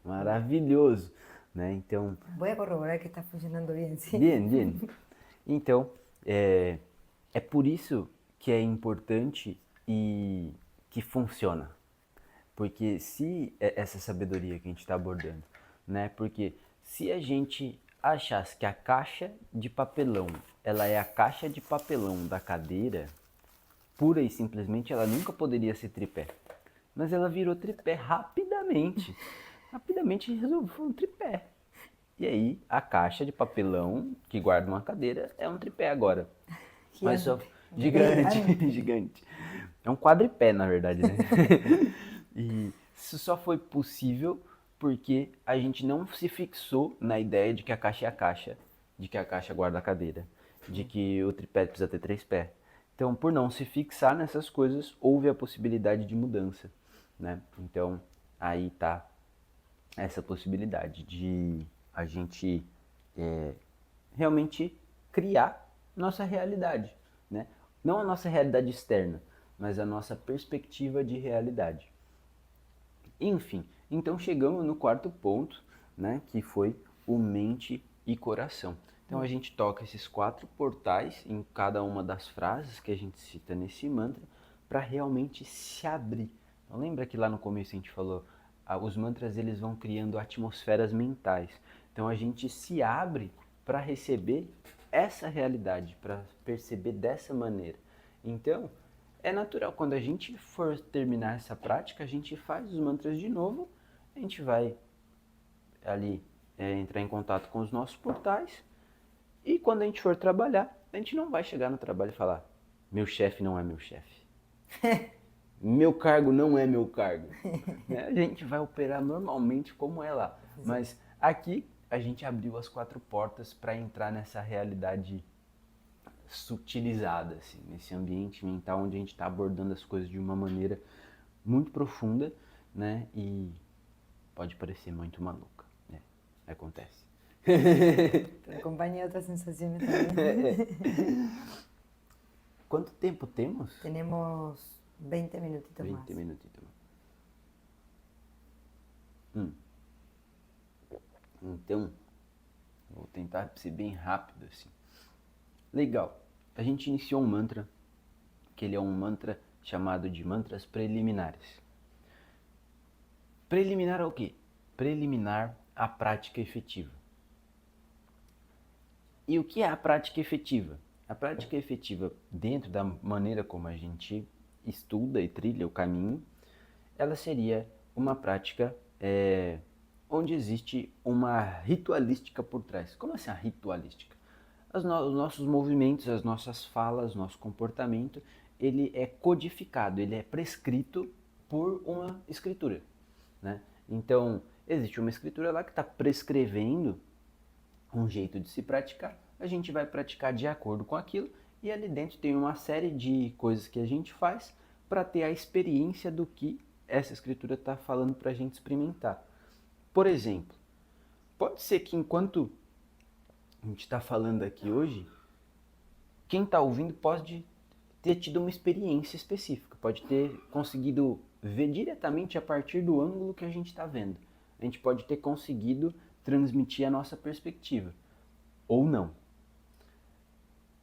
Maravilhoso, né? Então... Vou corroborar que está funcionando bem, sim. Bem. Então, é por isso que é importante e que funciona. Porque se essa sabedoria que a gente está abordando, né? Porque se a gente achasse que a caixa de papelão, ela é a caixa de papelão da cadeira, pura e simplesmente ela nunca poderia ser tripé. Mas ela virou tripé rapidamente. Rapidamente resolveu um tripé. E aí a caixa de papelão que guarda uma cadeira é um tripé agora. Mas só gigante. É um quadripé, na verdade, né? E isso só foi possível porque a gente não se fixou na ideia de que a caixa é a caixa, de que a caixa guarda a cadeira, de que o tripé precisa ter 3 pés. Então, por não se fixar nessas coisas, houve a possibilidade de mudança, né? Então, aí tá essa possibilidade de a gente realmente criar nossa realidade, né? Não a nossa realidade externa, mas a nossa perspectiva de realidade. Enfim, então chegamos no quarto ponto, né, que foi o mente e coração. Então a gente toca esses 4 portais em cada uma das frases que a gente cita nesse mantra para realmente se abrir. Então lembra que lá no começo a gente falou, os mantras eles vão criando atmosferas mentais. Então a gente se abre para receber essa realidade, para perceber dessa maneira. Então é natural, quando a gente for terminar essa prática, a gente faz os mantras de novo, a gente vai ali entrar em contato com os nossos portais e quando a gente for trabalhar, a gente não vai chegar no trabalho e falar meu chefe não é meu chefe, meu cargo não é meu cargo. A gente vai operar normalmente como é lá, mas aqui a gente abriu as 4 portas para entrar nessa realidade sutilizada, assim, nesse ambiente mental onde a gente está abordando as coisas de uma maneira muito profunda, né? E pode parecer muito maluca, né? Acontece. Te acompaña a otras sensaciones también. Quanto tempo temos? Tenemos 20 minutitos 20 más. minutitos. Hum. Então, vou tentar ser bem rápido assim. Legal. A gente iniciou um mantra, que ele é um mantra chamado de mantras preliminares. Preliminar ao quê? Preliminar à prática efetiva. E o que é a prática efetiva? A prática efetiva, dentro da maneira como a gente estuda e trilha o caminho, ela seria uma prática onde existe uma ritualística por trás. Como assim a ritualística? Os nossos movimentos, as nossas falas, nosso comportamento, ele é codificado, ele é prescrito por uma escritura, né? Então, existe uma escritura lá que está prescrevendo um jeito de se praticar, a gente vai praticar de acordo com aquilo e ali dentro tem uma série de coisas que a gente faz para ter a experiência do que essa escritura está falando para a gente experimentar. Por exemplo, pode ser que enquanto a gente está falando aqui hoje, quem está ouvindo pode ter tido uma experiência específica, pode ter conseguido ver diretamente a partir do ângulo que a gente está vendo. A gente pode ter conseguido transmitir a nossa perspectiva, ou não.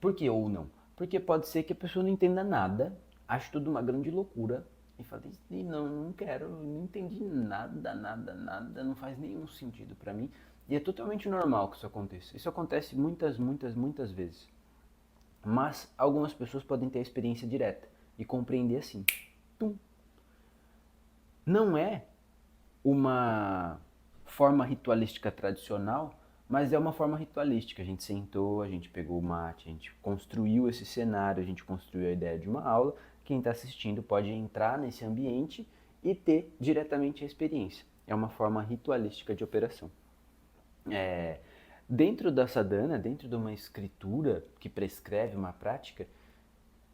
Por que ou não? Porque pode ser que a pessoa não entenda nada, ache tudo uma grande loucura e fale, não quero, não entendi nada, não faz nenhum sentido para mim. E é totalmente normal que isso aconteça. Isso acontece muitas vezes. Mas algumas pessoas podem ter a experiência direta e compreender assim. Tum. Não é uma forma ritualística tradicional, mas é uma forma ritualística. A gente sentou, a gente pegou o mate, a gente construiu esse cenário, a gente construiu a ideia de uma aula. Quem está assistindo pode entrar nesse ambiente e ter diretamente a experiência. É uma forma ritualística de operação. Dentro da sadhana, dentro de uma escritura que prescreve uma prática,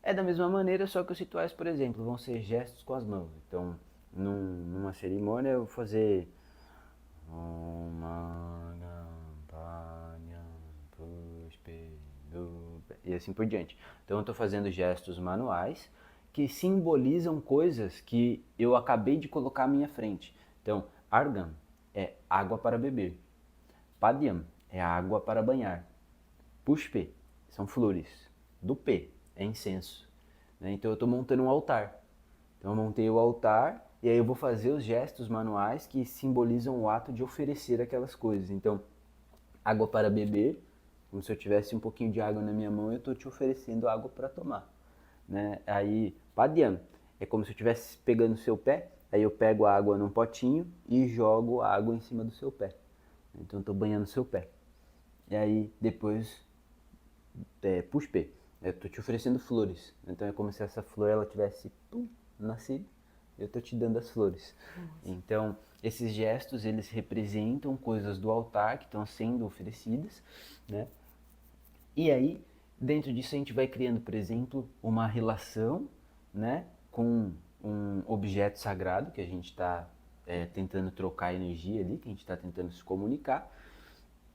é da mesma maneira, só que os rituais, por exemplo, vão ser gestos com as mãos. Então, numa cerimônia eu vou fazer e assim por diante. Então eu estou fazendo gestos manuais que simbolizam coisas que eu acabei de colocar à minha frente. Então, Argam é água para beber. Padyam é água para banhar. Pushpe são flores. Dupe é incenso. Né? Então eu estou montando um altar. Então eu montei o altar e aí eu vou fazer os gestos manuais que simbolizam o ato de oferecer aquelas coisas. Então, água para beber, como se eu tivesse um pouquinho de água na minha mão e eu estou te oferecendo água para tomar. Né? Aí, Padyam é como se eu estivesse pegando o seu pé, aí eu pego a água num potinho e jogo a água em cima do seu pé. Então eu estou banhando o seu pé. E aí depois, Pushpe, eu estou te oferecendo flores. Então é como se essa flor ela tivesse nascido, eu estou te dando as flores. Então esses gestos eles representam coisas do altar que estão sendo oferecidas, né? E aí dentro disso a gente vai criando, por exemplo, uma relação, né, com um objeto sagrado que a gente está tentando trocar energia ali, que a gente está tentando se comunicar.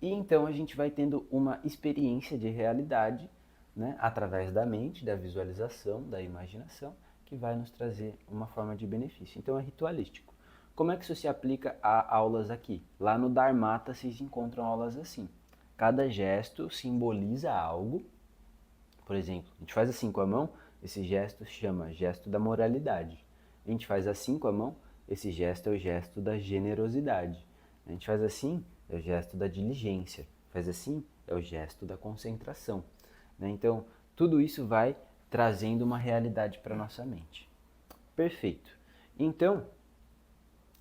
E então a gente vai tendo uma experiência de realidade, né, através da mente, da visualização, da imaginação, que vai nos trazer uma forma de benefício. Então é ritualístico. Como é que isso se aplica a aulas aqui? Lá no Dharmata vocês encontram aulas assim. Cada gesto simboliza algo. Por exemplo, a gente faz assim com a mão, esse gesto se chama gesto da moralidade. A gente faz assim com a mão, esse gesto é o gesto da generosidade. A gente faz assim, é o gesto da diligência. Faz assim, é o gesto da concentração. Né? Então, tudo isso vai trazendo uma realidade para a nossa mente. Perfeito. Então,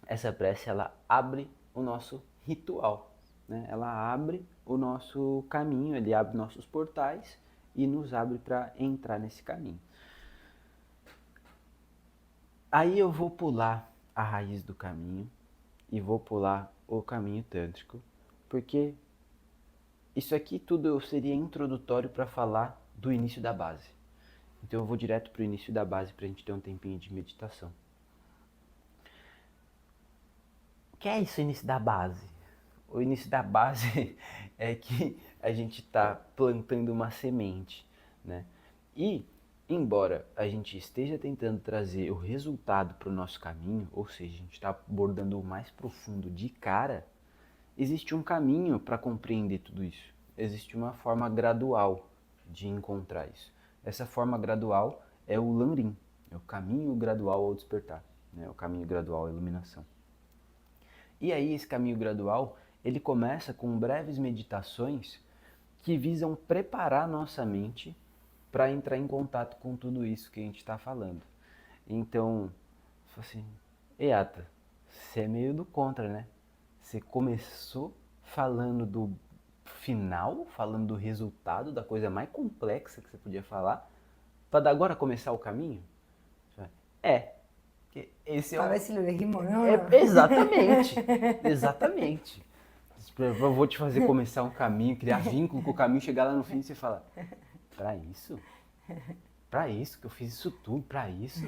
essa prece, ela abre o nosso ritual. Né? Ela abre o nosso caminho, ele abre nossos portais e nos abre para entrar nesse caminho. Aí eu vou pular a raiz do caminho e vou pular o caminho tântrico, porque isso aqui tudo seria introdutório para falar do início da base. Então eu vou direto para o início da base para a gente ter um tempinho de meditação. O que é isso, início da base? o início da base é que a gente está plantando uma semente, né? E, embora a gente esteja tentando trazer o resultado para o nosso caminho, ou seja, a gente está abordando o mais profundo de cara, existe um caminho para compreender tudo isso. Existe uma forma gradual de encontrar isso. Essa forma gradual é o Lanrim, é o caminho gradual ao despertar, né? O caminho gradual à iluminação. E aí esse caminho gradual, ele começa com breves meditações que visam preparar nossa mente para entrar em contato com tudo isso que a gente está falando. Então, assim, Eata, você é meio do contra, né? Você começou falando do final, falando do resultado, da coisa mais complexa que você podia falar, para agora começar o caminho? É, esse é Para o... ver se lo elegimos, não? Exatamente, exatamente. Eu vou te fazer começar um caminho, criar vínculo com o caminho, chegar lá no fim e você fala, pra isso? Pra isso que eu fiz isso tudo, pra isso?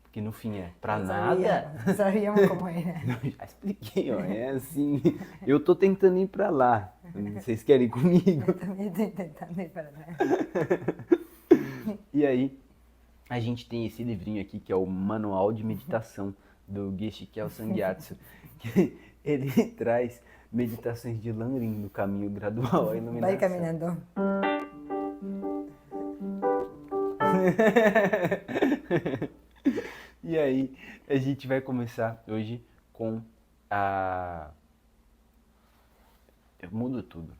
Porque no fim é pra nada. Sabíamos como era. Já expliquei, ó, é assim, eu tô tentando ir pra lá, vocês querem ir comigo? Eu também estou tentando ir para lá. E aí, a gente tem esse livrinho aqui que é o Manual de Meditação do Geshe Kelsang Gyatso, que ele traz meditações de Lanrim no caminho gradual à iluminação. Vai caminhando. E aí, a gente vai começar hoje com a... Eu mudo tudo.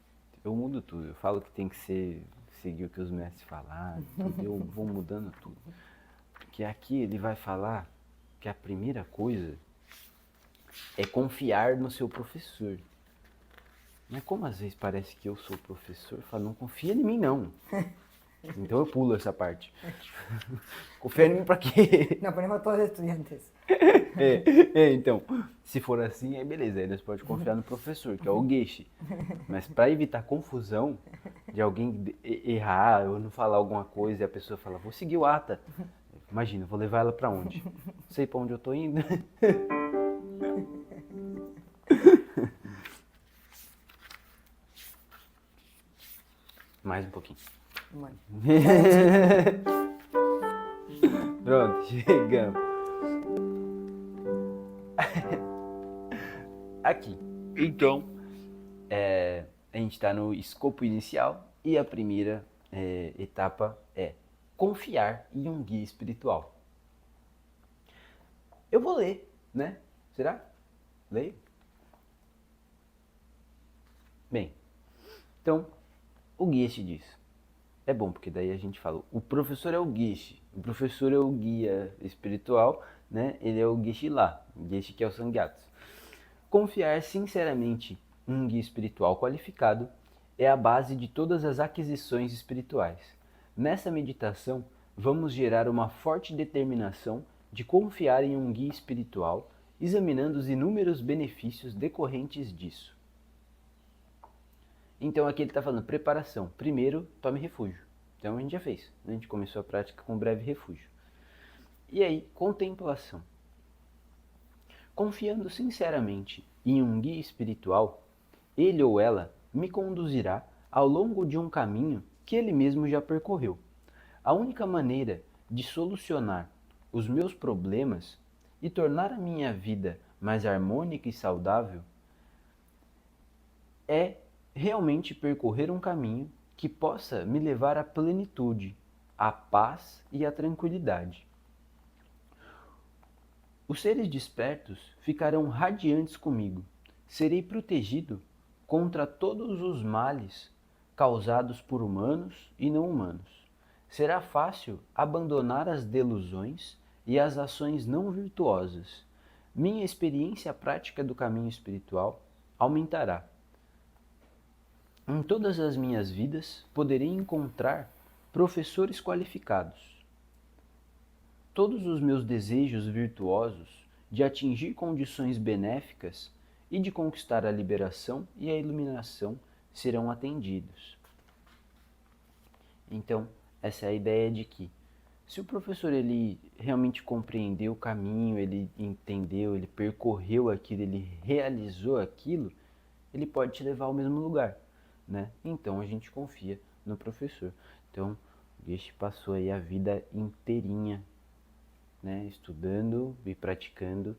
Eu falo que tem que seguir o que os mestres falaram, eu vou mudando tudo. Porque aqui ele vai falar que a primeira coisa é confiar no seu professor. Mas como às vezes parece que eu sou professor, eu falo, não confia em mim não. Então eu pulo essa parte. Confia em mim pra quê? Nos ponemos todos estudiantes. Então, se for assim, aí beleza, aí nós podemos confiar no professor, que é o Geshe. Mas para evitar confusão de alguém errar ou não falar alguma coisa e a pessoa fala, vou seguir o Ata. Imagina, vou levar ela para onde? Não sei para onde eu tô indo. Mais um pouquinho. Bueno. Pronto, chegamos. Aqui. Então, a gente está no escopo inicial e a primeira etapa é confiar em um guia espiritual. Eu vou ler, né? Será? Leio? Bem, então, o Geshe diz. É bom, porque daí a gente fala, o professor é o Geshe, o professor é o guia espiritual, né? Ele é o Geshe lá, o Geshe Kelsang Gyatso. Confiar sinceramente em um guia espiritual qualificado é a base de todas as aquisições espirituais. Nessa meditação, vamos gerar uma forte determinação de confiar em um guia espiritual, examinando os inúmeros benefícios decorrentes disso. Então aqui ele está falando preparação. Primeiro, tome refúgio. Então a gente já fez. A gente começou a prática com breve refúgio. E aí, contemplação. Confiando sinceramente em um guia espiritual, ele ou ela me conduzirá ao longo de um caminho que ele mesmo já percorreu. A única maneira de solucionar os meus problemas e tornar a minha vida mais harmônica e saudável é realmente percorrer um caminho que possa me levar à plenitude, à paz e à tranquilidade. Os seres despertos ficarão radiantes comigo. Serei protegido contra todos os males causados por humanos e não humanos. Será fácil abandonar as delusões e as ações não virtuosas. Minha experiência prática do caminho espiritual aumentará. Em todas as minhas vidas, poderei encontrar professores qualificados. Todos os meus desejos virtuosos de atingir condições benéficas e de conquistar a liberação e a iluminação serão atendidos. Então, essa é a ideia de que, se o professor ele realmente compreendeu o caminho, ele entendeu, ele percorreu aquilo, ele realizou aquilo, ele pode te levar ao mesmo lugar, né? Então a gente confia no professor. Então o Geshe passou aí a vida inteirinha, né, estudando e praticando,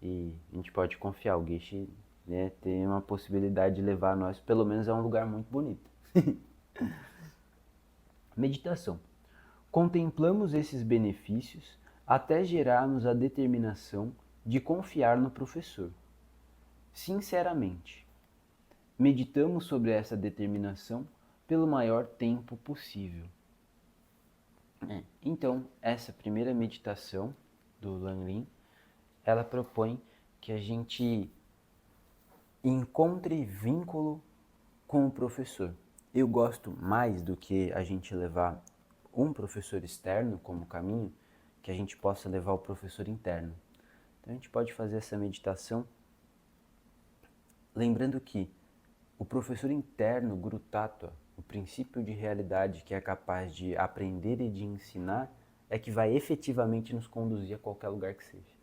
e a gente pode confiar. O Geshe, né, tem uma possibilidade de levar nós pelo menos a um lugar muito bonito. Meditação. Contemplamos esses benefícios até gerarmos a determinação de confiar no professor. Sinceramente, meditamos sobre essa determinação pelo maior tempo possível. Então, essa primeira meditação do Langlin, ela propõe que a gente encontre vínculo com o professor. Eu gosto mais do que a gente levar um professor externo como caminho, que a gente possa levar o professor interno. Então a gente pode fazer essa meditação lembrando que o professor interno, Guru Tattva, o princípio de realidade que é capaz de aprender e de ensinar, é que vai efetivamente nos conduzir a qualquer lugar que seja.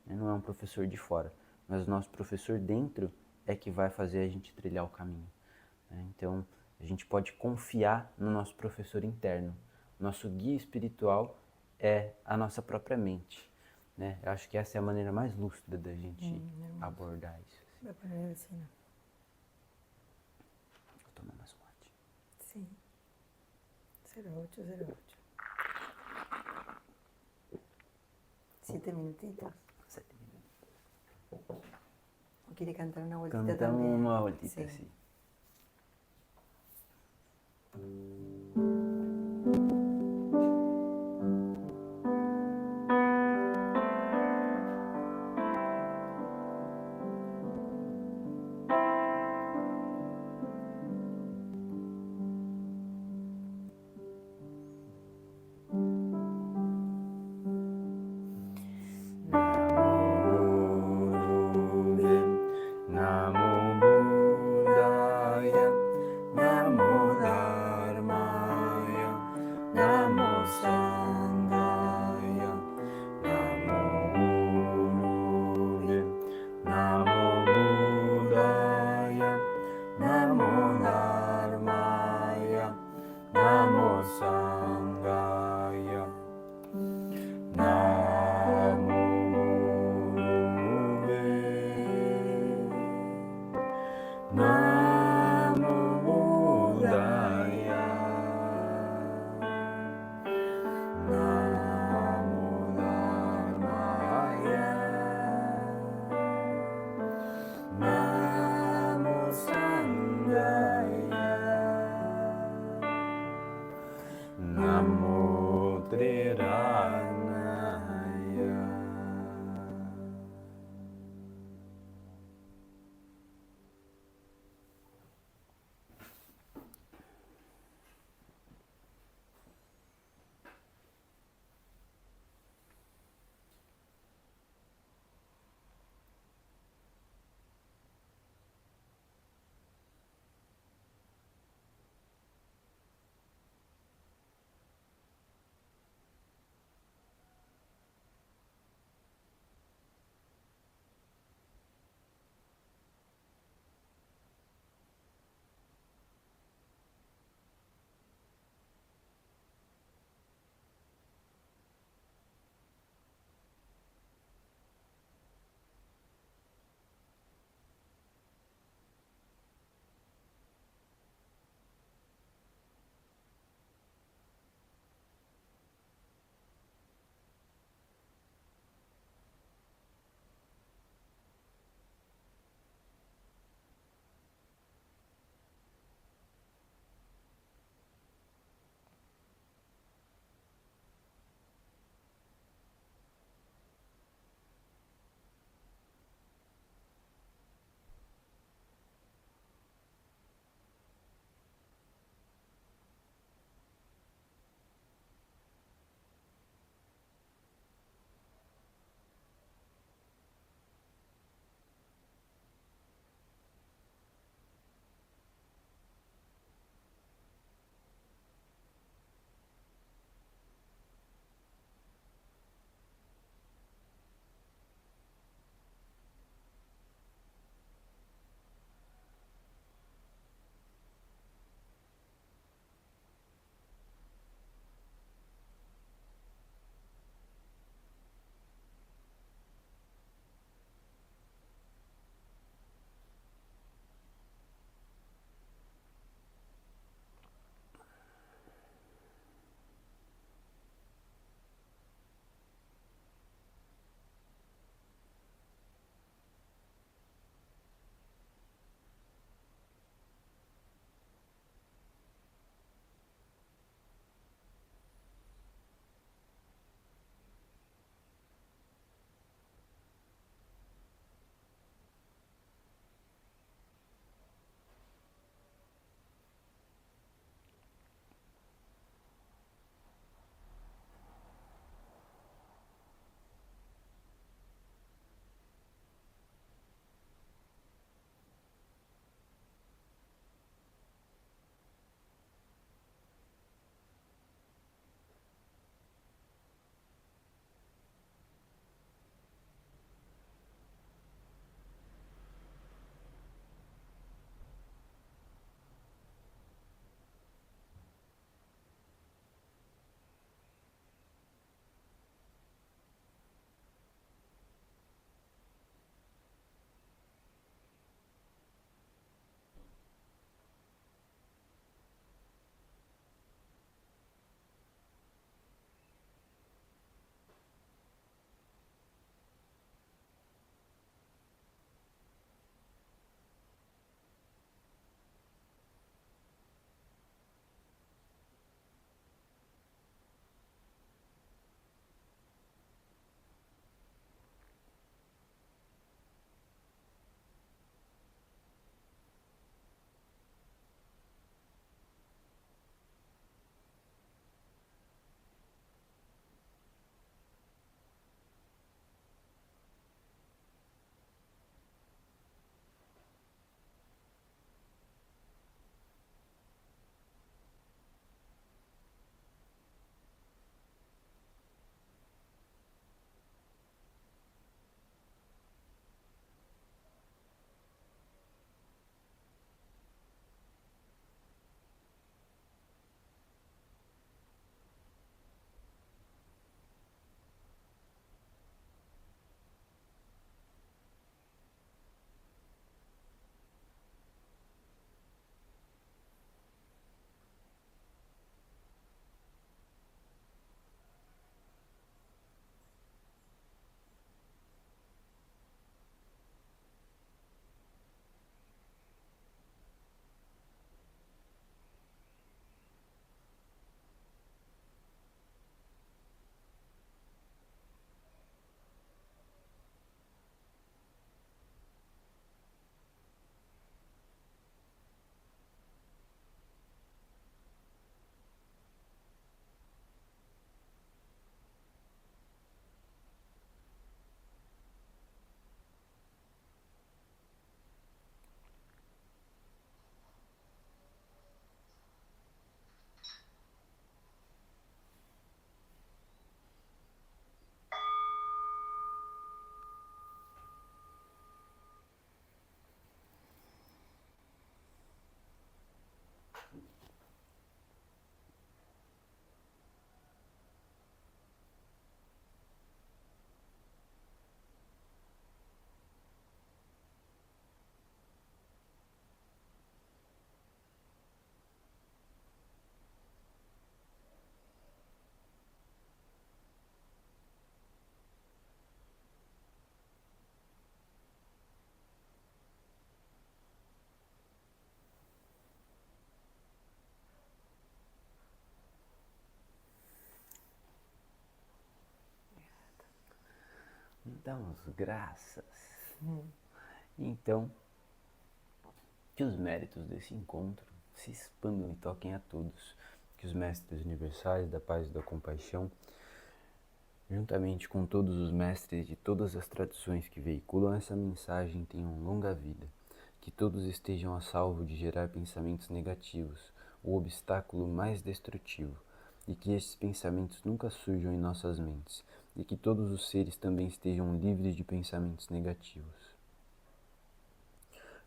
Não é um professor de fora, mas o nosso professor dentro é que vai fazer a gente trilhar o caminho. Então, a gente pode confiar no nosso professor interno. Nosso guia espiritual é a nossa própria mente. Eu acho que essa é a maneira mais lúcida da gente abordar isso. Voy a poner el vecino. Vou tomar mais um mate. Sí. 0808. 7 minutitos. 7 minutos. ¿O quiere cantar una vueltita Cantamos también? uma voltita, Sí. sim. Namo Buddhaya, Namo Dharmaya, Namo Sanghaya, Namo Gurudev, Namo Buddhaya, Namo Dharmaya, Namo Sanghaya, Namo Namo Buddhaya, Namo Dharmaya, Namo Sanghaya, Namo Triratnaya. damos graças. Então, que os méritos desse encontro se expandam e toquem a todos. Que os mestres universais da paz e da compaixão, juntamente com todos os mestres de todas as tradições que veiculam essa mensagem, tenham longa vida. Que todos estejam a salvo de gerar pensamentos negativos, o obstáculo mais destrutivo, e que esses pensamentos nunca surjam em nossas mentes, e que todos os seres também estejam livres de pensamentos negativos.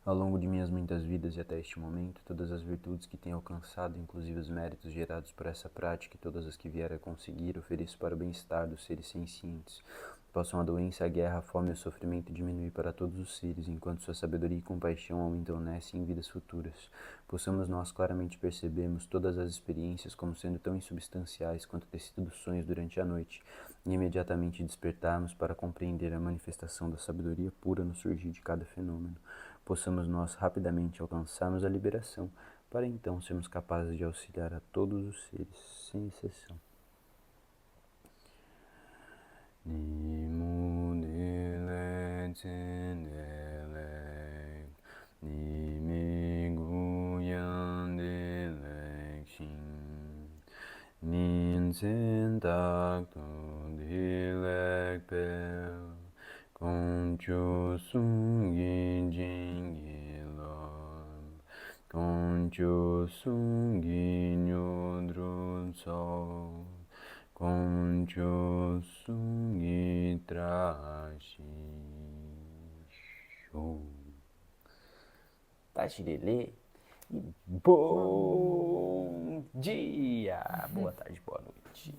Ao longo de minhas muitas vidas e até este momento, todas as virtudes que tenho alcançado, inclusive os méritos gerados por essa prática e todas as que vier a conseguir, ofereço para o bem-estar dos seres sencientes. Possam a doença, a guerra, a fome e o sofrimento diminuir para todos os seres, enquanto sua sabedoria e compaixão aumentam nessa e em vidas futuras. Possamos nós claramente percebermos todas as experiências como sendo tão insubstanciais quanto o tecido dos sonhos durante a noite, e imediatamente despertarmos para compreender a manifestação da sabedoria pura no surgir de cada fenômeno. Possamos nós rapidamente alcançarmos a liberação, para então sermos capazes de auxiliar a todos os seres, sem exceção. Nimo dile tsendele, nimi guyan dile shin, nin sentak tu dile pel, Concho sungi jingi lom, concho sungi nyodru so, concho sungi trashi show. Tachirelê e bom dia! Boa tarde, boa noite.